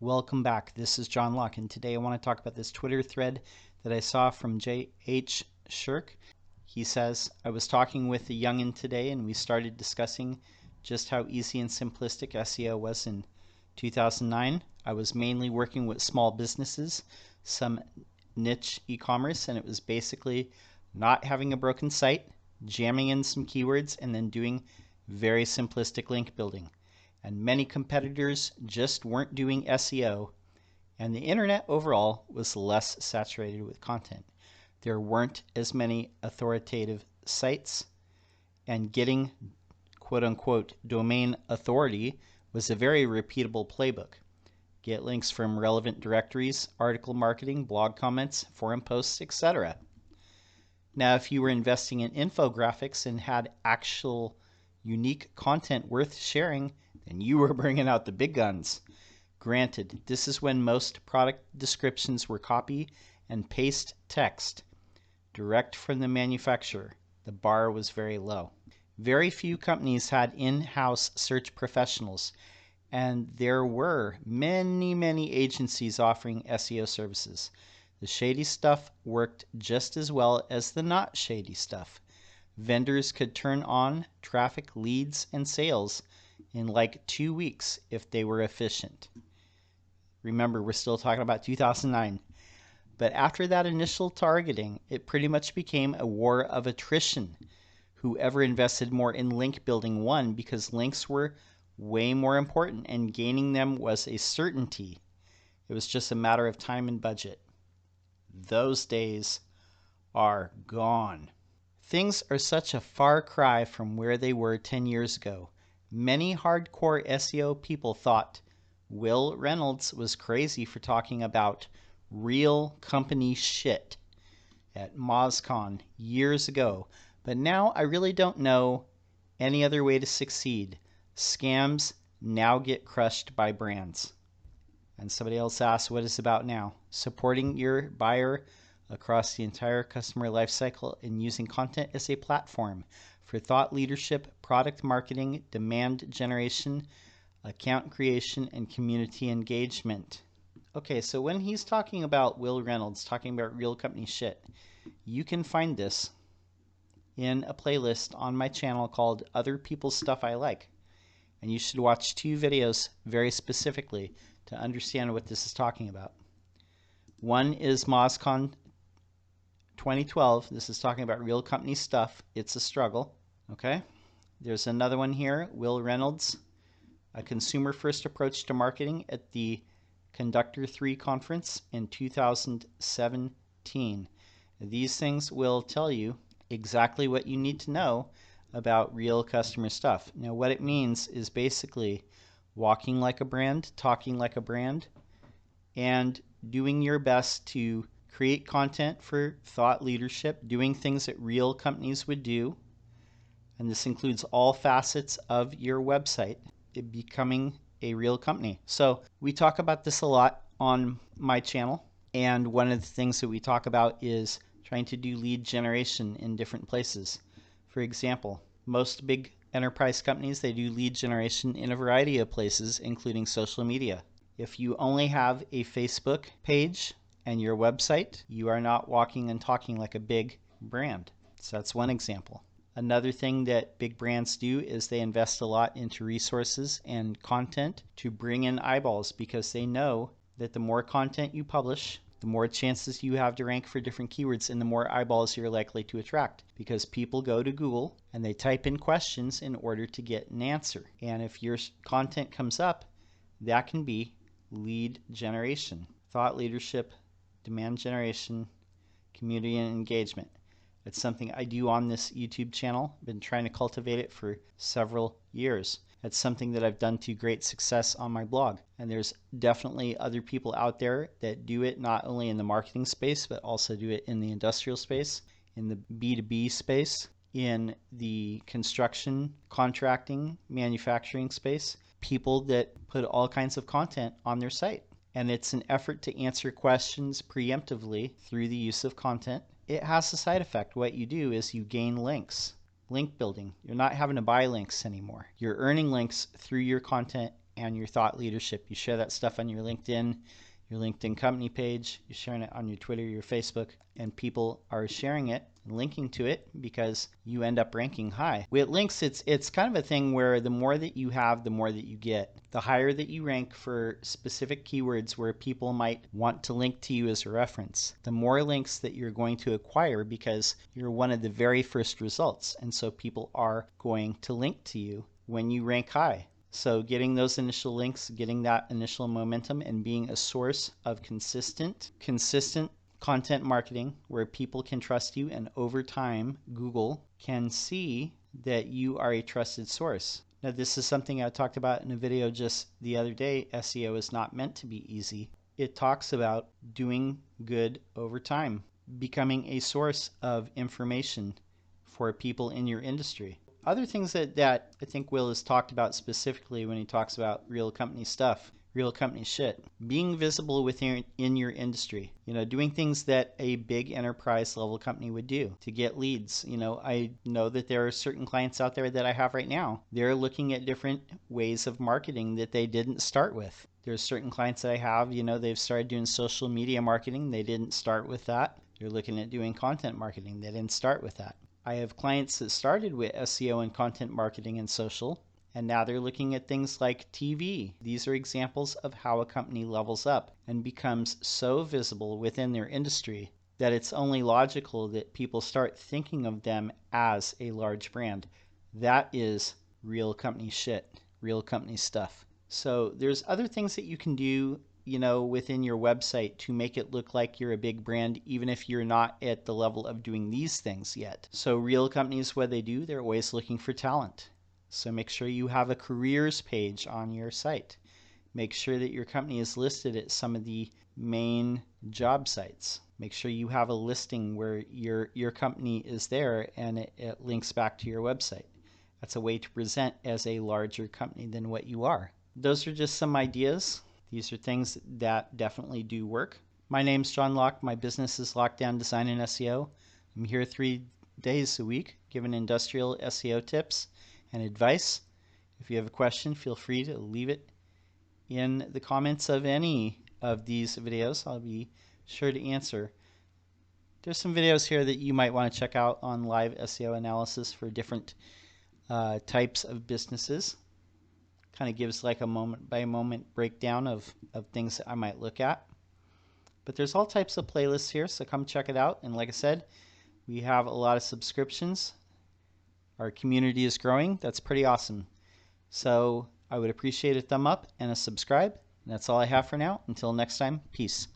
Welcome back. This is John Locke, and today I want to talk about this Twitter thread that I saw from J.H. Shirk. He says, I was talking with a youngin today and we started discussing just how easy and simplistic SEO was in 2009. I was mainly working with small businesses, some niche e-commerce, and it was basically not having a broken site, jamming in some keywords, and then doing very simplistic link building. And many competitors just weren't doing SEO, and the internet overall was less saturated with content. There weren't as many authoritative sites, and getting quote-unquote domain authority was a very repeatable playbook. Get links from relevant directories, article marketing, blog comments, forum posts, etc. Now, if you were investing in infographics and had actual unique content worth sharing, then you were bringing out the big guns. Granted, this is when most product descriptions were copy and paste text direct from the manufacturer. The bar was very low. Very few companies had in-house search professionals, and there were many agencies offering SEO services. The shady stuff worked just as well as the not shady stuff. Vendors could turn on traffic, leads, and sales in like 2 weeks if they were efficient. Remember, we're still talking about 2009. But after that initial targeting, it pretty much became a war of attrition. Whoever invested more in link building won because links were way more important and gaining them was a certainty. It was just a matter of time and budget. Those days are gone. Things are such a far cry from where they were 10 years ago. Many hardcore SEO people thought Will Reynolds was crazy for talking about real company shit at MozCon years ago, but now I really don't know any other way to succeed. Scams now get crushed by brands. And somebody else asked, what is it about now? Supporting your buyer across the entire customer lifecycle and using content as a platform for thought leadership, product marketing, demand generation, account creation, and community engagement. Okay, so when he's talking about Will Reynolds, talking about real company shit, you can find this in a playlist on my channel called Other People's Stuff I Like. And you should watch 2 videos very specifically to understand what this is talking about. One is MozCon 2012. This is talking about real company stuff. It's a struggle. Okay. There's another one here. Will Reynolds, a consumer first approach to marketing at the Conductor 3 conference in 2017. These things will tell you exactly what you need to know about real customer stuff. Now, what it means is basically walking like a brand, talking like a brand, and doing your best to create content for thought leadership, doing things that real companies would do. And this includes all facets of your website, becoming a real company. So we talk about this a lot on my channel. And one of the things that we talk about is trying to do lead generation in different places. For example, most big enterprise companies, they do lead generation in a variety of places, including social media. If you only have a Facebook page and your website, you are not walking and talking like a big brand. So that's one example. Another thing that big brands do is they invest a lot into resources and content to bring in eyeballs, because they know that the more content you publish, the more chances you have to rank for different keywords and the more eyeballs you're likely to attract, because people go to Google and they type in questions in order to get an answer. And if your content comes up, that can be lead generation, thought leadership, demand generation, community and engagement. It's something I do on this YouTube channel. I've been trying to cultivate it for several years. It's something that I've done to great success on my blog. And there's definitely other people out there that do it not only in the marketing space, but also do it in the industrial space, in the B2B space, in the construction, contracting, manufacturing space. People that put all kinds of content on their site. And it's an effort to answer questions preemptively through the use of content. It has a side effect. What you do is you gain links. Link building. You're not having to buy links anymore. You're earning links through your content and your thought leadership. You share that stuff on your LinkedIn company page, you're sharing it on your Twitter, your Facebook, and people are sharing it and linking to it because you end up ranking high. With links, it's kind of a thing where the more that you have, the more that you get. The higher that you rank for specific keywords where people might want to link to you as a reference, the more links that you're going to acquire because you're one of the very first results. And so people are going to link to you when you rank high. So getting those initial links, getting that initial momentum, and being a source of consistent content marketing where people can trust you, and over time Google can see that you are a trusted source. Now, this is something I talked about in a video just the other day. SEO is not meant to be easy. It talks about doing good over time, becoming a source of information for people in your industry. Other things that I think Will has talked about specifically when he talks about real company stuff, real company shit, being visible in your industry, doing things that a big enterprise level company would do to get leads. I know that there are certain clients out there that I have right now. They're looking at different ways of marketing that they didn't start with. There's certain clients that I have, they've started doing social media marketing. They didn't start with that. They're looking at doing content marketing. They didn't start with that. I have clients that started with SEO and content marketing and social, and now they're looking at things like TV. These are examples of how a company levels up and becomes so visible within their industry that it's only logical that people start thinking of them as a large brand. That is real company shit, real company stuff. So there's other things that you can do within your website to make it look like you're a big brand, even if you're not at the level of doing these things yet. So real companies, what they do, they're always looking for talent. So make sure you have a careers page on your site. Make sure that your company is listed at some of the main job sites. Make sure you have a listing where your company is there and it links back to your website. That's a way to present as a larger company than what you are. Those are just some ideas. These are things that definitely do work. My name's John Locke. My business is Lockedown Design and SEO. I'm here 3 days a week giving industrial SEO tips and advice. If you have a question, feel free to leave it in the comments of any of these videos. I'll be sure to answer. There's some videos here that you might want to check out on live SEO analysis for different types of businesses. Kind of gives like a moment by moment breakdown of things that I might look at. But there's all types of playlists here, so come check it out. And like I said, we have a lot of subscriptions. Our community is growing. That's pretty awesome. So I would appreciate a thumb up and a subscribe. And that's all I have for now. Until next time, peace.